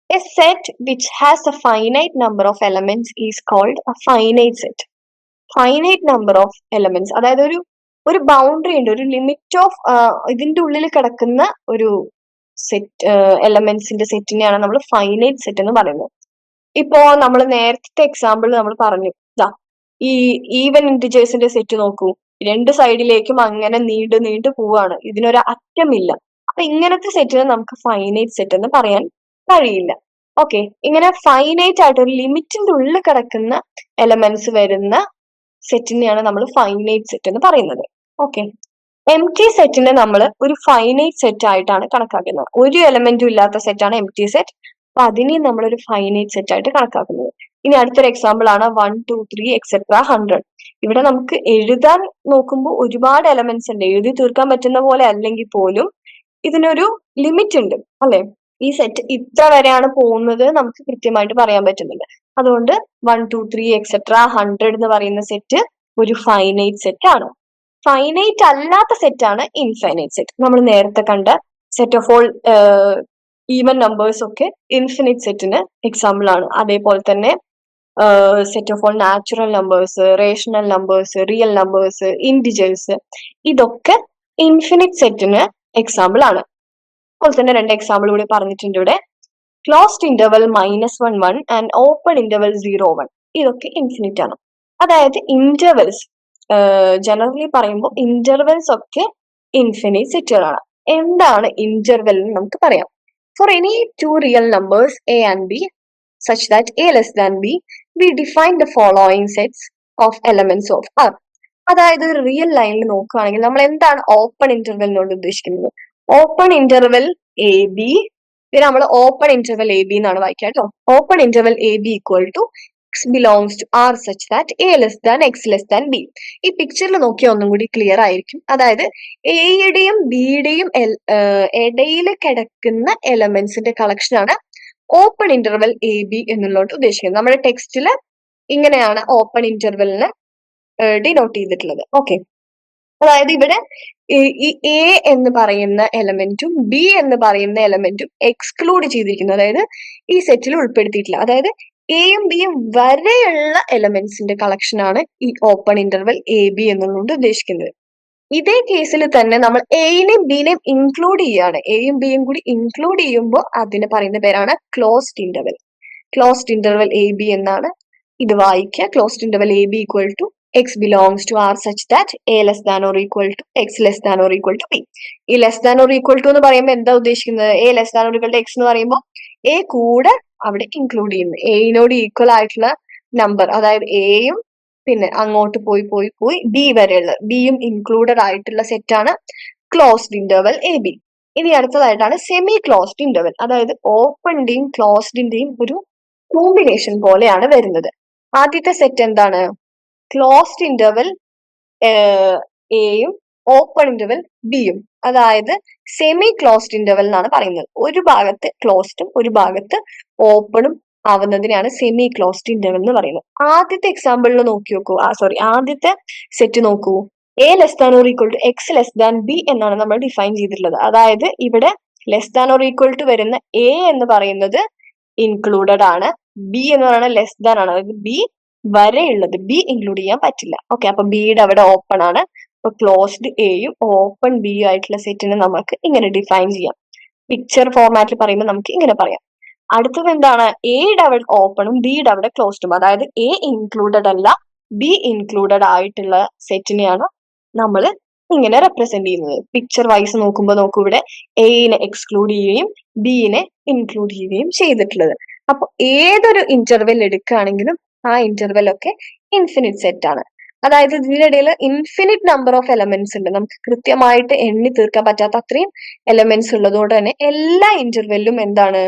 A set which has a finite number of elements is called a finite set. Finite number of elements, അതായത് ഒരു ബൗണ്ടറി ഉണ്ട്, ഒരു ലിമിറ്റ് ഓഫ് ഇതിന്റെ ഉള്ളിൽ കിടക്കുന്ന ഒരു സെറ്റ് എലമെന്റ്സിന്റെ സെറ്റിനെയാണ് നമ്മൾ ഫൈനൈറ്റ് സെറ്റ് എന്ന് പറയുന്നത്. ഇപ്പോ നമ്മൾ നേരത്തെ എക്സാമ്പിൾ നമ്മൾ പറഞ്ഞു, ഈ ഈവൻ ഇന്റിജേഴ്സിന്റെ സെറ്റ് നോക്കൂ, രണ്ട് സൈഡിലേക്കും അങ്ങനെ നീണ്ടു പോവാണ്, ഇതിനൊരു അറ്റമില്ല. അപ്പൊ ഇങ്ങനത്തെ സെറ്റിനെ നമുക്ക് ഫൈനൈറ്റ് സെറ്റ് എന്ന് പറയാൻ കഴിയില്ല. ഓക്കെ, ഇങ്ങനെ ഫൈനൈറ്റ് ആയിട്ട് ഒരു ലിമിറ്റിന്റെ ഉള്ളിൽ കിടക്കുന്ന എലമെന്റ്സ് വരുന്ന സെറ്റിനെയാണ് നമ്മൾ ഫൈനൈറ്റ് സെറ്റ് എന്ന് പറയുന്നത്. ഓക്കെ, എം ടി സെറ്റിനെ നമ്മൾ ഒരു ഫൈനൈറ്റ് സെറ്റ് ആയിട്ടാണ് കണക്കാക്കുന്നത്. ഒരു എലമെന്റും ഇല്ലാത്ത സെറ്റാണ് എം ടി സെറ്റ്. അപ്പൊ അതിനെ നമ്മൾ ഒരു ഫൈനൈറ്റ് സെറ്റ് ആയിട്ട് കണക്കാക്കുന്നത്. ഇനി അടുത്തൊരു എക്സാമ്പിൾ ആണ് 1 2 3 എക്സെട്ര 100. ഇവിടെ നമുക്ക് എഴുതാൻ നോക്കുമ്പോൾ ഒരുപാട് എലമെന്റ്സ് ഉണ്ട്, എഴുതി തീർക്കാൻ പറ്റുന്ന പോലെ അല്ലെങ്കിൽ പോലും ഇതിനൊരു ലിമിറ്റ് ഉണ്ട് അല്ലെ. ഈ സെറ്റ് ഇത്ര വരെയാണ് പോകുന്നത് നമുക്ക് കൃത്യമായിട്ട് പറയാൻ പറ്റുന്നുണ്ട്. അതുകൊണ്ട് 1 2 3 എക്സെട്ര 100 എന്ന് പറയുന്ന സെറ്റ് ഒരു ഫൈനൈറ്റ് സെറ്റ് ആണ്. ഫൈനൈറ്റ് അല്ലാത്ത സെറ്റ് ആണ് ഇൻഫൈനൈറ്റ് സെറ്റ്. നമ്മൾ നേരത്തെ കണ്ട set of all even numbers ഒക്കെ ഇൻഫിനിറ്റ് സെറ്റിന് എക്സാമ്പിൾ ആണ്. അതേപോലെ തന്നെ set of all natural numbers, rational numbers, real numbers, integers, ഇതൊക്കെ ഇൻഫിനിറ്റ് സെറ്റിന് എക്സാമ്പിൾ ആണ്. അതുപോലെ തന്നെ രണ്ട് എക്സാമ്പിൾ കൂടി പറഞ്ഞിട്ടുണ്ട് ഇവിടെ. Closed interval -1 1 and open interval 0 1. ഇതൊക്കെ ഇൻഫിനിറ്റ് ആണ്. അതായത് ഇന്റർവെൽസ് ജനറലി പറയുമ്പോൾ ഇന്റർവെൽസ് ഒക്കെ ഇൻഫിനിറ്റ് സെറ്റുകളാണ്. എന്താണ് ഇന്റർവെൽ എന്ന് നമുക്ക് പറയാം. For any two real numbers a and b such that A less than b we define the following sets of elements of R. അതായത് ഒരു റിയൽ ലൈനിൽ നോക്കുകയാണെങ്കിൽ നമ്മൾ എന്താണ് ഓപ്പൺ ഇന്റർവെലിനോട് ഉദ്ദേശിക്കുന്നത്? ഓപ്പൺ ഇന്റർവെൽ എ ബി, പിന്നെ നമ്മൾ ഓപ്പൺ ഇന്റർവെൽ എ ബി എന്നാണ് വായിക്കുക കേട്ടോ. Open interval A B equal to X belongs to R such that A less than x less than b. ഈ പിക്ചറിൽ നോക്കിയാൽ ഒന്നും കൂടി ക്ലിയർ ആയിരിക്കും. അതായത് എയുടെയും ബിയുടെയും ഇടയിൽ കിടക്കുന്ന എലമെന്റ്സിന്റെ കളക്ഷൻ ആണ് ഓപ്പൺ ഇന്റർവെൽ എ ബി എന്നുള്ളോട്ട് ഉദ്ദേശിക്കുന്നത്. നമ്മുടെ ടെക്സ്റ്റില് ഇങ്ങനെയാണ് ഓപ്പൺ ഇന്റർവെലിന് ഡിനോട്ട് ചെയ്തിട്ടുള്ളത്. ഓക്കെ, അതായത് ഇവിടെ ഈ എ എന്ന് പറയുന്ന എലമെന്റും ബി എന്ന് പറയുന്ന എലമെന്റും എക്സ്ക്ലൂഡ് ചെയ്തിരിക്കുന്നു, അതായത് ഈ സെറ്റിൽ ഉൾപ്പെടുത്തിയിട്ടില്ല. അതായത് എയും ബിയും വരെയുള്ള എലമെന്റ്സിന്റെ കളക്ഷൻ ആണ് ഈ ഓപ്പൺ ഇന്റർവെൽ എ ബി എന്നുള്ളത് ഉദ്ദേശിക്കുന്നത്. ഇതേ കേസിൽ തന്നെ നമ്മൾ എയും ബിനെയും ഇൻക്ലൂഡ് ചെയ്യാണ്, എയും ബിയും കൂടി ഇൻക്ലൂഡ് ചെയ്യുമ്പോൾ അതിന് പറയുന്ന പേരാണ് closed interval. Closed interval A B എന്നാണ് ഇത് വായിക്കുക. Closed interval A B equal to X belongs to R such that A less than or equal to X less than or equal to B. ഈ less than or equal to എന്ന് പറയുമ്പോൾ എന്താ ഉദ്ദേശിക്കുന്നത്? A less than or equal to X എന്ന് പറയുമ്പോൾ എ കൂടെ അവിടെ ഇൻക്ലൂഡ് ചെയ്യുന്നു, എയിനോട് ഈക്വൽ ആയിട്ടുള്ള നമ്പർ, അതായത് എയും പിന്നെ അങ്ങോട്ട് പോയി ബി വരെയുള്ള ബിയും ഇൻക്ലൂഡഡ് ആയിട്ടുള്ള സെറ്റാണ് ക്ലോസ്ഡ് ഇന്റർവെൽ എ ബി. ഇനി അടുത്തതായിട്ടാണ് സെമി ക്ലോസ്ഡ് ഇന്റർവെൽ. അതായത് ഓപ്പണിന്റെയും ക്ലോസ്ഡിന്റെയും ഒരു കോമ്പിനേഷൻ പോലെയാണ് വരുന്നത്. ആദ്യത്തെ സെറ്റ് എന്താണ്? ക്ലോസ്ഡ് ഇന്റർവെൽ എയും ഓപ്പൺ ഇന്റർവെൽ ബിയും, അതായത് സെമി ക്ലോസ്ഡ് ഇന്റർവെൽ എന്നാണ് പറയുന്നത്. ഒരു ഭാഗത്ത് ക്ലോസ്ഡും ഒരു ഭാഗത്ത് ഓപ്പണും ആവുന്നതിനാണ് സെമി ക്ലോസ്ഡ് ഇന്റർവെൽ എന്ന് പറയുന്നത്. ആദ്യത്തെ എക്സാമ്പിളിൽ ആദ്യത്തെ സെറ്റ് നോക്കൂ. A less than or equal to X less than b എന്നാണ് നമ്മൾ ഡിഫൈൻ ചെയ്തിട്ടുള്ളത്. അതായത് ഇവിടെ less than or equal to വരുന്ന എ എന്ന് പറയുന്നത് ഇൻക്ലൂഡഡ് ആണ്, ബി എന്ന് പറയുന്നത് ലെസ് ദാൻ ആണ്, അതായത് ബി വരെയുള്ളത് ബി ഇൻക്ലൂഡ് ചെയ്യാൻ പറ്റില്ല. ഓക്കെ, അപ്പൊ ബിയുടെ അവിടെ ഓപ്പൺ ആണ്. അപ്പൊ ക്ലോസ്ഡ് എയും ഓപ്പൺ ബിയും ആയിട്ടുള്ള സെറ്റിനെ നമുക്ക് ഇങ്ങനെ ഡിഫൈൻ ചെയ്യാം. പിക്ചർ ഫോർമാറ്റിൽ പറയുമ്പോൾ നമുക്ക് ഇങ്ങനെ പറയാം. അടുത്തത് എന്താണ്? എയുടെ അവിടെ ഓപ്പണും ബിയുടെ അവിടെ ക്ലോസ്ഡും, അതായത് എ ഇൻക്ലൂഡഡ് അല്ല ബി ഇൻക്ലൂഡഡ് ആയിട്ടുള്ള സെറ്റിനെയാണ് നമ്മൾ ഇങ്ങനെ റെപ്രസെന്റ് ചെയ്യുന്നത്. പിക്ചർ വൈസ് നോക്കുമ്പോൾ നോക്കൂ, ഇവിടെ എനെ എക്സ്ക്ലൂഡ് ചെയ്യുകയും ബിനെ ഇൻക്ലൂഡ് ചെയ്യുകയും ചെയ്തിട്ടുള്ളത്. അപ്പൊ ഏതൊരു ഇന്റർവെൽ എടുക്കുകയാണെങ്കിലും ആ ഇന്റർവെൽ ഒക്കെ ഇൻഫിനിറ്റ് സെറ്റ് ആണ്. അതായത് ഇതിനിടയിൽ ഇൻഫിനിറ്റ് നമ്പർ ഓഫ് എലമെന്റ്സ് ഉണ്ട്, നമുക്ക് കൃത്യമായിട്ട് എണ്ണി തീർക്കാൻ പറ്റാത്ത അത്രയും എലമെന്റ്സ് ഉള്ളതുകൊണ്ട് തന്നെ എല്ലാ ഇന്റർവെല്ലും എന്താണ്,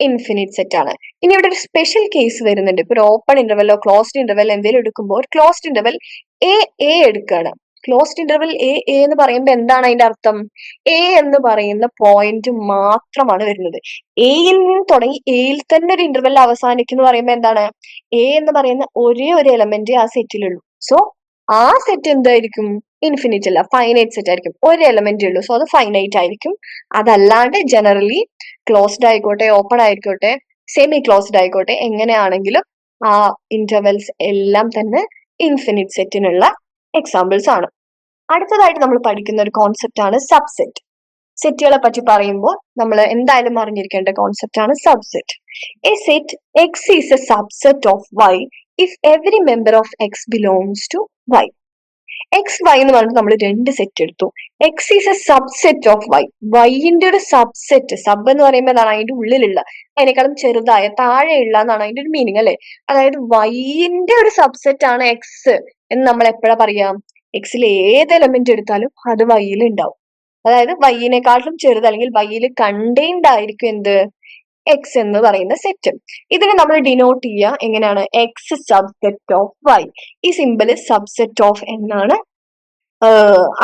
ഇൻഫിനിറ്റ് സെറ്റ് ആണ്. ഇനി ഇവിടെ ഒരു സ്പെഷ്യൽ കേസ് വരുന്നുണ്ട്. ഇപ്പൊ ഒരു ഓപ്പൺ ഇന്റർവെല്ലോ ക്ലോസ്ഡ് ഇന്റർവെൽ എന്തെങ്കിലും എടുക്കുമ്പോൾ ഒരു ക്ലോസ്ഡ് ഇന്റർവെൽ എ എടുക്കുകയാണ്. ക്ലോസ്ഡ് ഇന്റർവെൽ എ എന്ന് പറയുമ്പോൾ എന്താണ് അതിന്റെ അർത്ഥം? എ എന്ന് പറയുന്ന പോയിന്റ് മാത്രമാണ് വരുന്നത്. എയിൽ നിന്ന് തുടങ്ങി എയിൽ തന്നെ ഒരു ഇന്റർവെൽ അവസാനിക്കുന്നു പറയുമ്പോൾ എന്താണ്, എ എന്ന് പറയുന്ന ഒരേ ഒരു എലമെന്റ് ആ സെറ്റിലുള്ളൂ. സോ ആ സെറ്റ് എന്തായിരിക്കും, ഇൻഫിനിറ്റ് അല്ല, ഫൈനൈറ്റ് സെറ്റ് ആയിരിക്കും. ഒരു എലമെന്റ് ഉള്ളൂ, സോ അത് ഫൈനൈറ്റ് ആയിരിക്കും. അതല്ലാണ്ട് ജനറലി ക്ലോസ്ഡ് ആയിക്കോട്ടെ ഓപ്പൺ ആയിക്കോട്ടെ സെമി ക്ലോസ്ഡ് ആയിക്കോട്ടെ എങ്ങനെയാണെങ്കിലും ആ ഇന്റർവെൽസ് എല്ലാം തന്നെ ഇൻഫിനിറ്റ് സെറ്റിനുള്ള എക്സാമ്പിൾസ് ആണ്. അടുത്തതായിട്ട് നമ്മൾ പഠിക്കുന്ന ഒരു കോൺസെപ്റ്റ് ആണ് സബ്സെറ്റ്. സെറ്റുകളെ പറ്റി പറയുമ്പോൾ നമ്മൾ എന്തായാലും അറിഞ്ഞിരിക്കേണ്ട കോൺസെപ്റ്റ് ആണ് subset. A set X is a subset of Y if every member of X belongs to Y. X Y എന്ന് പറഞ്ഞിട്ട് നമ്മൾ രണ്ട് സെറ്റ് എടുത്തു. X is a subset of Y, വൈന്റെ ഒരു സബ്സെറ്റ്. സബ് എന്ന് പറയുമ്പോൾ എന്താണ്, അതിന്റെ ഉള്ളിലുള്ള, അതിനേക്കാളും ചെറുതായ, താഴെയുള്ള എന്നാണ് അതിന്റെ ഒരു മീനിങ് അല്ലെ. അതായത് വൈന്റെ ഒരു സബ്സെറ്റ് ആണ് എക്സ് എന്ന് നമ്മൾ എപ്പോഴാ പറയാം, എക്സിൽ ഏത് എലമെന്റ് എടുത്താലും അത് വൈയിൽ ഉണ്ടാവും. അതായത് വൈയിനെക്കാട്ടിലും ചെറുത് അല്ലെങ്കിൽ വൈയിൽ കണ്ടെയ്ൻഡ് ആയിരിക്കും എന്ത്, എക്സ് എന്ന് പറയുന്ന സെറ്റ്. ഇതിനെ നമ്മൾ ഡിനോട്ട് ചെയ്യുക എങ്ങനെയാണ്, എക്സ് സബ്സെറ്റ് ഓഫ് വൈ. ഈ സിമ്പിള് സബ്സെറ്റ് ഓഫ് എന്നാണ്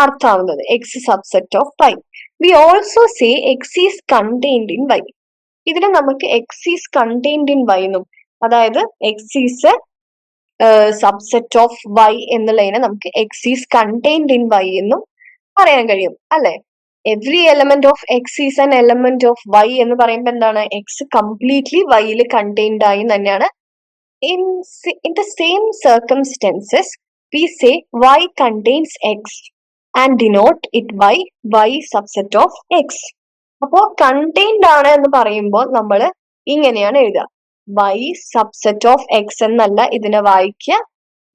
അർത്ഥാവുന്നത്, X subset of Y. We also say X is contained in Y. ഇതിനെ നമുക്ക് X is contained in Y എന്നും, അതായത് X is subset of Y എന്നുള്ളതിനെ നമുക്ക് X is contained in Y എന്നും പറയാൻ കഴിയും അല്ലെ. Every element of X is an element of Y എന്ന് പറയുമ്പോൾ എന്താണ്, എക്സ് കംപ്ലീറ്റ്ലി വൈയിൽ കണ്ടെയ്ൻഡ് ആയി തന്നെയാണ്. In the same circumstances we say y contains x and denote it by y subset of x. അപ്പോ കണ്ടെയ്ൻഡ് ആണ് എന്ന് പറയുമ്പോൾ നമ്മൾ ഇങ്ങനെയാണ് എഴുതുക, വൈ സബ്സെറ്റ് ഓഫ് എക്സ് എന്നല്ല ഇതിനെ വായിക്കുക,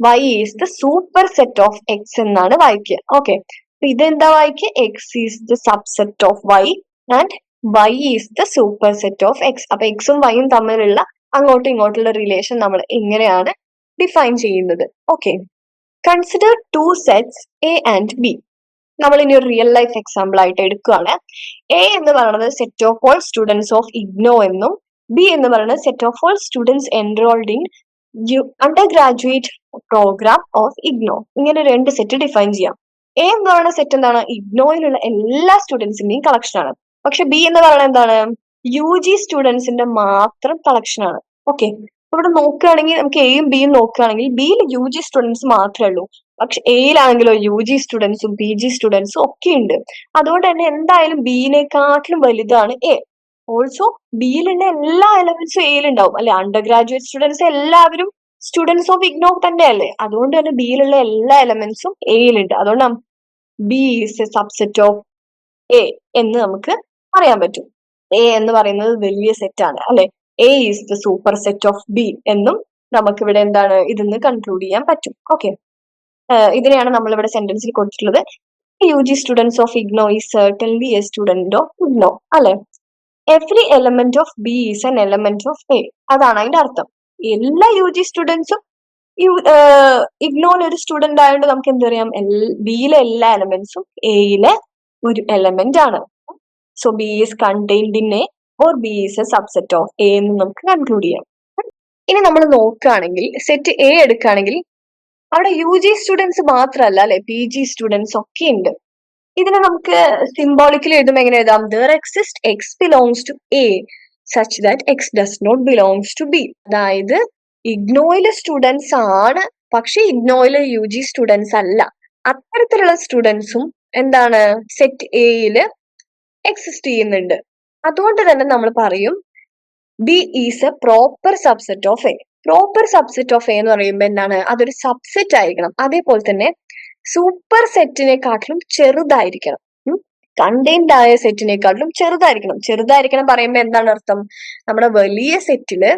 y is the super set of x എന്നാണ് വായിക്കുക. ഓക്കെ, ഇതെന്താ വായിക്കുക, x is the subset of y and y is the super set of x. അപ്പൊ എക്സും വൈയും തമ്മിലുള്ള അങ്ങോട്ടും ഇങ്ങോട്ടുള്ള റിലേഷൻ നമ്മൾ ഇങ്ങനെയാണ് ഡിഫൈൻ ചെയ്യുന്നത്. Okay, consider two sets A and B. നമ്മൾ ഇനി ഒരു റിയൽ ലൈഫ് എക്സാമ്പിൾ ആയിട്ട് എടുക്കുകയാണ്. എ എന്ന് പറയുന്നത് set of all students of IGNOU എന്നും ബി എന്ന് പറയുന്നത് set of all students enrolled in undergraduate programme of IGNOU. ഇങ്ങനെ രണ്ട് സെറ്റ് ഡിഫൈൻ ചെയ്യാം. എ എന്ന് പറയുന്ന സെറ്റ് എന്താണ്, ഇഗ്നോയിലുള്ള എല്ലാ സ്റ്റുഡൻസിന്റെയും കളക്ഷൻ ആണ്. പക്ഷെ ബി എന്ന് പറയുന്നത് എന്താണ്, യു ജി സ്റ്റുഡൻസിന്റെ മാത്രം കളക്ഷൻ ആണ്. ഓക്കെ, ഇവിടെ നോക്കുകയാണെങ്കിൽ നമുക്ക് എയും ബിയും നോക്കുകയാണെങ്കിൽ ബിയിൽ യു ജി സ്റ്റുഡൻസ് മാത്രമേ ഉള്ളൂ, പക്ഷെ എയിലാണെങ്കിലോ യു ജി സ്റ്റുഡൻസും പി ജി സ്റ്റുഡൻസും ഒക്കെ ഉണ്ട്. അതുകൊണ്ട് തന്നെ എന്തായാലും ബിയിനെക്കാട്ടിലും വലുതാണ് എ. ഓൾസോ ബിയിലുള്ള എല്ലാ എലമെന്റ്സും എയിലുണ്ടാവും അല്ലെ. അണ്ടർ ഗ്രാജുവേറ്റ് സ്റ്റുഡൻസ് എല്ലാവരും സ്റ്റുഡൻസ് ഓഫ് ഇഗ്നോ തന്നെയല്ലേ. അതുകൊണ്ട് തന്നെ ബിയിലുള്ള എല്ലാ എലമെന്റ്സും എയിലുണ്ട്. അതുകൊണ്ട് B is a subset of A എന്ന് നമുക്ക് പറയാൻ പറ്റും. എ എന്ന് പറയുന്നത് വലിയ സെറ്റ് ആണ് അല്ലെ. A is the super set of B എന്നും നമുക്ക് ഇവിടെ എന്താണ് ഇതിന്ന് കൺക്ലൂഡ് ചെയ്യാൻ പറ്റും. ഓക്കെ, ഇതിനെയാണ് നമ്മൾ ഇവിടെ സെന്റൻസിൽ കൊടുത്തിട്ടുള്ളത്. U G students of IGNOU is certainly a student of IGNOU അല്ലെ. Every element of B is an element of A. അതാണ് അതിന്റെ അർത്ഥം. എല്ലാ യു ജി സ്റ്റുഡൻസും ഇഗ്നോയിൽ ഒരു സ്റ്റുഡന്റ് ആയതുകൊണ്ട് നമുക്ക് എന്ത് പറയാം, ബിയിലെ എല്ലാ എലമെന്റ്സും എയിലെ ഒരു എലമെന്റ് ആണ്. So B is contained in A or B is a subset of A എന്ന് നമുക്ക് കൺക്ലൂഡ് ചെയ്യാം. ഇനി നമ്മൾ നോക്കുകയാണെങ്കിൽ സെറ്റ് എ എടുക്കുകയാണെങ്കിൽ അവിടെ യു ജി സ്റ്റുഡൻസ് മാത്രമല്ല അല്ലെ, പി ജി സ്റ്റുഡൻസ് ഒക്കെ ഉണ്ട്. ഇതിനെ നമുക്ക് സിംബോളിക്കലി എഴുതുമ്പോൾ എങ്ങനെ എഴുതാം, there exist x belongs to a such that x does not belongs to B. അതായത് ഇഗ്നോയിലെ സ്റ്റുഡൻസ് ആണ്, പക്ഷെ ഇഗ്നോയിലെ യു ജി സ്റ്റുഡൻസ് അല്ല. അത്തരത്തിലുള്ള സ്റ്റുഡൻസും എന്താണ് സെറ്റ് എയില് എക്സിസ്റ്റ് ചെയ്യുന്നുണ്ട്. അതുകൊണ്ട് തന്നെ നമ്മൾ പറയും B is a proper subset of A. Proper subset of A എന്ന് പറയുമ്പോൾ എന്താണ്, അതൊരു സബ്സെറ്റ് ആയിരിക്കണം. അതേപോലെ തന്നെ സൂപ്പർ സെറ്റിനെക്കാട്ടിലും ചെറുതായിരിക്കണം. കണ്ടെയ്ൻഡ് ആയ സെറ്റിനെക്കാട്ടിലും ചെറുതായിരിക്കണം. ചെറുതായിരിക്കണം പറയുമ്പോൾ എന്താണ് അർത്ഥം, നമ്മുടെ വലിയ സെറ്റില്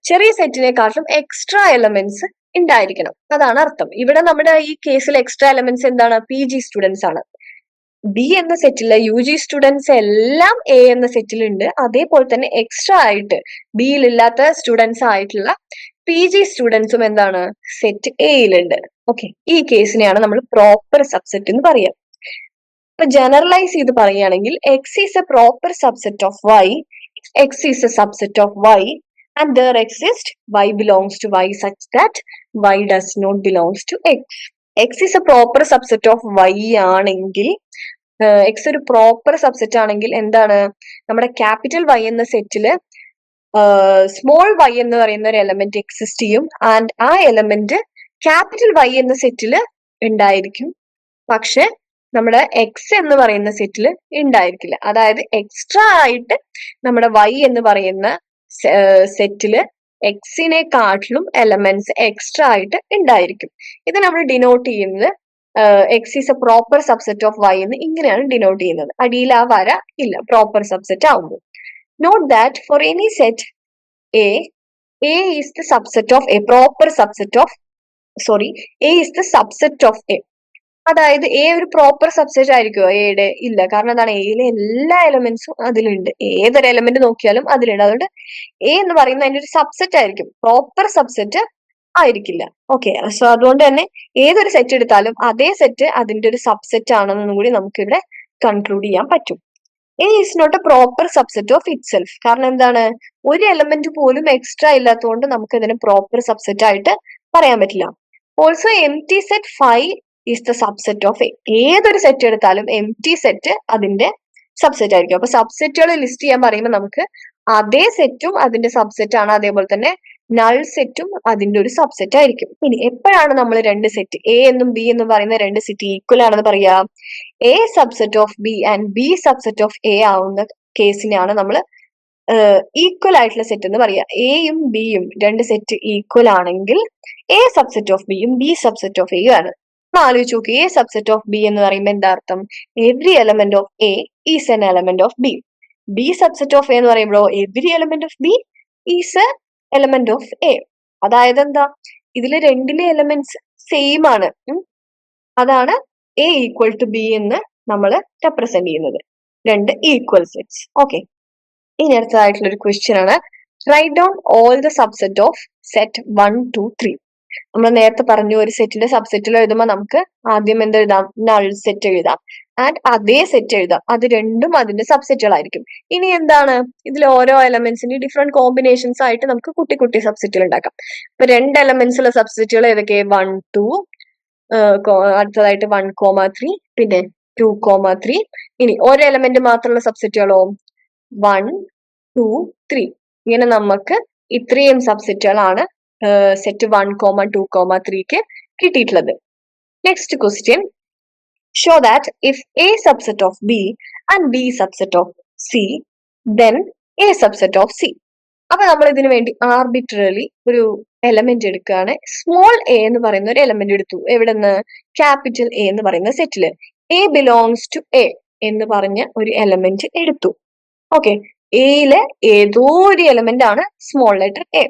ചെറിയ സെറ്റിനെക്കാട്ടിലും എക്സ്ട്രാ എലമെന്റ്സ് ഉണ്ടായിരിക്കണം, അതാണ് അർത്ഥം. ഇവിടെ നമ്മുടെ ഈ കേസിൽ എക്സ്ട്രാ എലമെന്റ്സ് എന്താണ്, പി ജി സ്റ്റുഡൻസ് ആണ്. ബി എന്ന സെറ്റിലെ യു ജി സ്റ്റുഡൻസ് എല്ലാം എ എന്ന സെറ്റിലുണ്ട്. അതേപോലെ തന്നെ എക്സ്ട്രാ ആയിട്ട് ബിയിൽ ഇല്ലാത്ത സ്റ്റുഡൻസ് ആയിട്ടുള്ള PG സ്റ്റുഡൻസും എന്താണ് സെറ്റ് എയിലുണ്ട്. ഓക്കെ, ഈ കേസിനെയാണ് നമ്മൾ പ്രോപ്പർ സബ്സെറ്റ് എന്ന് പറയാം. ഇപ്പൊ ജനറലൈസ് ചെയ്ത് പറയുകയാണെങ്കിൽ x is a proper subset of y, x is a subset of y and there exist y belongs to y such that y does not belongs to x. X is a proper subset of y ആണെങ്കിൽ, എക്സ് ഒരു പ്രോപ്പർ സബ്സെറ്റ് ആണെങ്കിൽ എന്താണ്, നമ്മുടെ ക്യാപിറ്റൽ വൈ എന്ന സെറ്റില് സ്മോൾ വൈ എന്ന് പറയുന്ന ഒരു എലമെന്റ് എക്സിസ്റ്റ് ചെയ്യും ആൻഡ് ആ എലമെന്റ് ക്യാപിറ്റൽ വൈ എന്ന സെറ്റില് ഉണ്ടായിരിക്കും. പക്ഷെ നമ്മുടെ എക്സ് എന്ന് പറയുന്ന സെറ്റില് ഉണ്ടായിരിക്കില്ല. അതായത് എക്സ്ട്രാ ആയിട്ട് നമ്മുടെ വൈ എന്ന് പറയുന്ന സെറ്റില് എക്സിനെക്കാട്ടിലും എലമെന്റ്സ് എക്സ്ട്രാ ആയിട്ട് ഉണ്ടായിരിക്കും. ഇത് നമ്മൾ ഡിനോട്ട് ചെയ്യുന്നത് x is a proper subset of Y എന്ന് ഇങ്ങനെയാണ് ഡിനോട്ട് ചെയ്യുന്നത്. അടിയിൽ ആ വര ഇല്ല പ്രോപ്പർ സബ്സെറ്റ് ആവുമ്പോൾ. Note that for any set A is the subset of A, proper subset of, sorry, A is the subset of A. അതായത് എ ഒരു പ്രോപ്പർ സബ്സെറ്റ് ആയിരിക്കുമോ എയുടെ? ഇല്ല. കാരണം എന്താണ്, എയിലെ എല്ലാ എലമെന്റ്സും അതിലുണ്ട്. ഏതൊരു എലമെന്റ് നോക്കിയാലും അതിലുണ്ട്. അതുകൊണ്ട് എ എന്ന് പറയുന്നത് അതിന്റെ ഒരു സബ്സെറ്റ് ആയിരിക്കും, പ്രോപ്പർ സബ്സെറ്റ് ആയിരിക്കില്ല. ഓക്കെ, സോ അതുകൊണ്ട് തന്നെ ഏതൊരു സെറ്റ് എടുത്താലും അതേ സെറ്റ് അതിന്റെ ഒരു സബ്സെറ്റ് ആണെന്നും കൂടി നമുക്ക് ഇവിടെ കൺക്ലൂഡ് ചെയ്യാൻ പറ്റും. A is not a proper subset of itself. കാരണം എന്താണ്, ഒരു എലമെന്റ് പോലും എക്സ്ട്രാ ഇല്ലാത്തതുകൊണ്ട് നമുക്ക് ഇതിനെ പ്രോപ്പർ സബ്സെറ്റ് ആയിട്ട് പറയാൻ പറ്റില്ല. Also empty set phi is the subset of A. ഏതൊരു സെറ്റ് എടുത്താലും empty സെറ്റ് അതിന്റെ സബ്സെറ്റ് ആയിരിക്കും. അപ്പൊ സബ്സെറ്റുകൾ ലിസ്റ്റ് ചെയ്യാൻ പറയുമ്പോൾ നമുക്ക് അതേ സെറ്റും അതിന്റെ സബ്സെറ്റ് ആണ്, അതേപോലെ തന്നെ നൾ സെറ്റും അതിന്റെ ഒരു സബ്സെറ്റ് ആയിരിക്കും. ഇനി എപ്പോഴാണ് നമ്മൾ രണ്ട് സെറ്റ് എ എന്നും ബി എന്നും പറയുന്ന രണ്ട് സെറ്റ് ഈക്വൽ ആണെന്ന് പറയാ? A subset of B and B subset of A ആവുന്ന കേസിനെയാണ് നമ്മൾ ഈക്വൽ ആയിട്ടുള്ള സെറ്റ് എന്ന് പറയാ. എയും ബിയും രണ്ട് സെറ്റ് ഈക്വൽ ആണെങ്കിൽ എ സബ്സെറ്റ് ഓഫ് ബിയും ബി സബ്സെറ്റ് ഓഫ് എയും ആണ്. ആലോചിച്ച് നോക്കി, എ സബ്സെറ്റ് ഓഫ് ബി എന്ന് പറയുമ്പോൾ എന്താ അർത്ഥം? Every element of A is an element of B. B subset of A എന്ന് പറയുമ്പോഴോ every element of B is a element of A. അതായത് എന്താ, ഇതില് രണ്ടിലെ എലമെന്റ്സ് സെയിം ആണ്. അതാണ് എ ഈക്വൽ ടു ബി എന്ന് നമ്മൾ റെപ്രസെന്റ് ചെയ്യുന്നത്. രണ്ട് ഈക്വൽ സെറ്റ്സ്. ഓക്കെ, ഇനി അടുത്തതായിട്ടുള്ള ഒരു ക്വസ്റ്റ്യൻ ആണ്, write down all the subset of set 1, 2, 3. നമ്മൾ നേരത്തെ പറഞ്ഞു ഒരു സെറ്റിന്റെ സബ്സെറ്റിൽ എഴുതുമ്പോൾ നമുക്ക് ആദ്യം എന്തെഴുതാം, നൾ സെറ്റ് എഴുതാം ആൻഡ് അതേ സെറ്റ് എഴുതാം. അത് രണ്ടും അതിന്റെ സബ്സെറ്റുകളായിരിക്കും. ഇനി എന്താണ്, ഇതിൽ ഓരോ എലമെന്റ്സിന്റെ ഡിഫറെന്റ് കോമ്പിനേഷൻസ് ആയിട്ട് നമുക്ക് കുട്ടി കുട്ടി സബ്സെറ്റുകൾ ഉണ്ടാക്കാം. ഇപ്പൊ രണ്ട് എലമെന്റ്സ് ഉള്ള സബ്സെറ്റുകൾ ഏതൊക്കെ? 1, 2, അടുത്തതായിട്ട് 1, 3, പിന്നെ 2, 3. ഇനി ഒരു എലമെന്റ് മാത്രമുള്ള സബ്സെറ്റുകളോ 1, 2, 3. ഇങ്ങനെ നമുക്ക് ഇത്രയും സബ്സെറ്റുകളാണ് സെറ്റ് 1, 2, 3ക്ക് കിട്ടിയിട്ടുള്ളത്. Next question, show that if A subset of B and B subset of C then A subset of C. അപ്പൊ നമ്മൾ ഇതിനു വേണ്ടി ആർബിട്രറി ഒരു എലമെന്റ് എടുക്കുകയാണ്. സ്മോൾ എ എന്ന് പറയുന്ന ഒരു എലമെന്റ് എടുത്തു. എവിടെ നിന്ന്? ക്യാപിറ്റൽ എ എന്ന് പറയുന്ന സെറ്റില്. എ ബിലോങ്സ് ടു എ എന്ന് പറഞ്ഞ ഒരു എലമെന്റ് എടുത്തു. ഓക്കെ, എയിലെ ഏതോ ഒരു എലമെന്റ് ആണ് small letter A.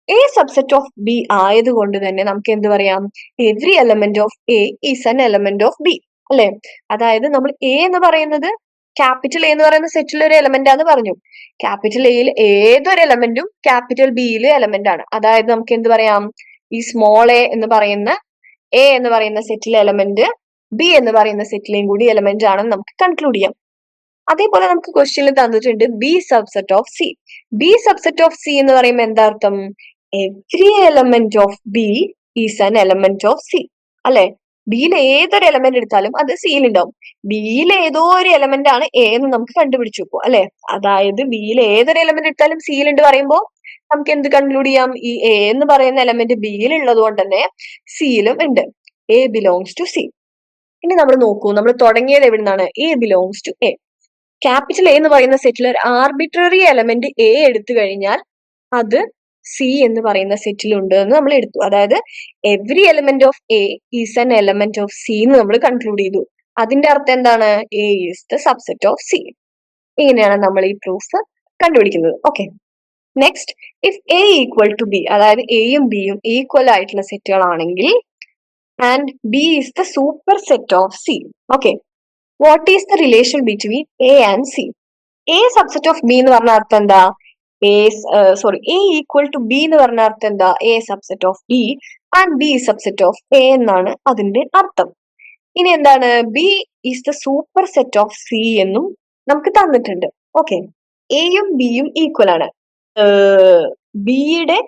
A subset of B ആയതുകൊണ്ട് തന്നെ നമുക്ക് എന്ത് പറയാം? Every element of A is an element of B, അല്ലെ? അതായത് നമ്മൾ എ എന്ന് പറയുന്നത് ക്യാപിറ്റൽ എ എന്ന് പറയുന്ന സെറ്റിൽ ഒരു എലമെന്റ് ആണെന്ന് പറഞ്ഞു. ക്യാപിറ്റൽ എയിൽ ഏതൊരു എലമെന്റും ക്യാപിറ്റൽ ബിയിൽ എലമെന്റ് ആണ്. അതായത് നമുക്ക് എന്ത് പറയാം? ഈ സ്മോൾ എ എന്ന് പറയുന്ന സെറ്റിലെ എലമെന്റ് ബി എന്ന് പറയുന്ന സെറ്റിലെയും കൂടി എലമെന്റ് ആണെന്ന് നമുക്ക് കൺക്ലൂഡ് ചെയ്യാം. അതേപോലെ നമുക്ക് ക്വസ്റ്റ്യനിൽ തന്നിട്ടുണ്ട് B subset of C. B subset of C എന്ന് പറയുമ്പോൾ എന്താ അർത്ഥം? Every element of B is an element of C, അല്ലെ? ബിയിൽ ഏതൊരു എലമെന്റ് എടുത്താലും അത് സിയിൽ ഉണ്ടാവും. ബിയിൽ ഏതോ ഒരു എലമെന്റ് ആണ് എ എന്ന് നമുക്ക് കണ്ടുപിടിച്ചു പോകും, അല്ലെ? അതായത് ബിയിൽ ഏതൊരു എലമെന്റ് എടുത്താലും സിയിൽ ഉണ്ട് പറയുമ്പോൾ നമുക്ക് എന്ത് കൺക്ലൂഡ് ചെയ്യാം? ഈ എ എന്ന് പറയുന്ന എലമെന്റ് ബിയിൽ ഉള്ളത് കൊണ്ട് തന്നെ സിയിലും ഉണ്ട്. A belongs to c. ഇനി നമ്മൾ നോക്കൂ, നമ്മൾ തുടങ്ങിയത് എവിടെ നിന്നാണ്? A belongs to a. Capital a എന്ന് പറയുന്ന സെറ്റിൽ ഒരു ആർബിട്രറി എലമെന്റ് എ എടുത്തു കഴിഞ്ഞാൽ അത് സി എന്ന് പറയുന്ന സെറ്റിൽ ഉണ്ട് എന്ന് നമ്മൾ എടുത്തു. അതായത് every element of A is an element of C എന്ന് നമ്മൾ കൺക്ലൂഡ് ചെയ്തു. അതിന്റെ അർത്ഥം എന്താണ്? A is the subset of C. ഇങ്ങനെയാണ് നമ്മൾ ഈ പ്രൂഫ് കണ്ടുപിടിക്കുന്നത്. Okay, next, if A equal to B, അതായത് എയും ബിയും ഈക്വൽ ആയിട്ടുള്ള സെറ്റുകളാണെങ്കിൽ and B is the super set of C. Okay, what is the relation between A and C? A subset of B എന്ന് പറഞ്ഞ അർത്ഥം എന്താ? A ഈക്വൽ ടു ബി എന്ന് പറഞ്ഞ അർത്ഥം എന്താ? A subset of B and B subset of A എന്നാണ് അതിന്റെ അർത്ഥം. ഇനി എന്താണ്? B is the super set of C എന്നും നമുക്ക് തന്നിട്ടുണ്ട്. ഓക്കെ, എയും ബിയും ഈക്വൽ ആണ്. ബിയുടെ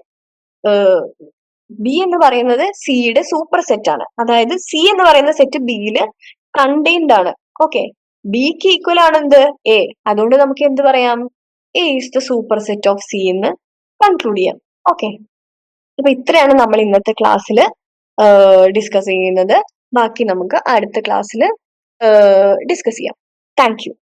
ബി എന്ന് പറയുന്നത് സിയുടെ സൂപ്പർ സെറ്റ് ആണ്. അതായത് സി എന്ന് പറയുന്ന സെറ്റ് ബിയില് കണ്ടെയ്ൻഡ് ആണ്. ഓക്കെ, ബിക്ക് ഈക്വൽ ആണ് എന്ത്? എ. അതുകൊണ്ട് നമുക്ക് എന്ത് പറയാം? A is the super set of C എന്ന് കൺക്ലൂഡ് ചെയ്യാം. ഓക്കെ, അപ്പൊ ഇത്രയാണ് നമ്മൾ ഇന്നത്തെ ക്ലാസ്സിൽ ഡിസ്കസ് ചെയ്യുന്നത്. ബാക്കി നമുക്ക് അടുത്ത ക്ലാസ്സിൽ ഡിസ്കസ് ചെയ്യാം. Thank you.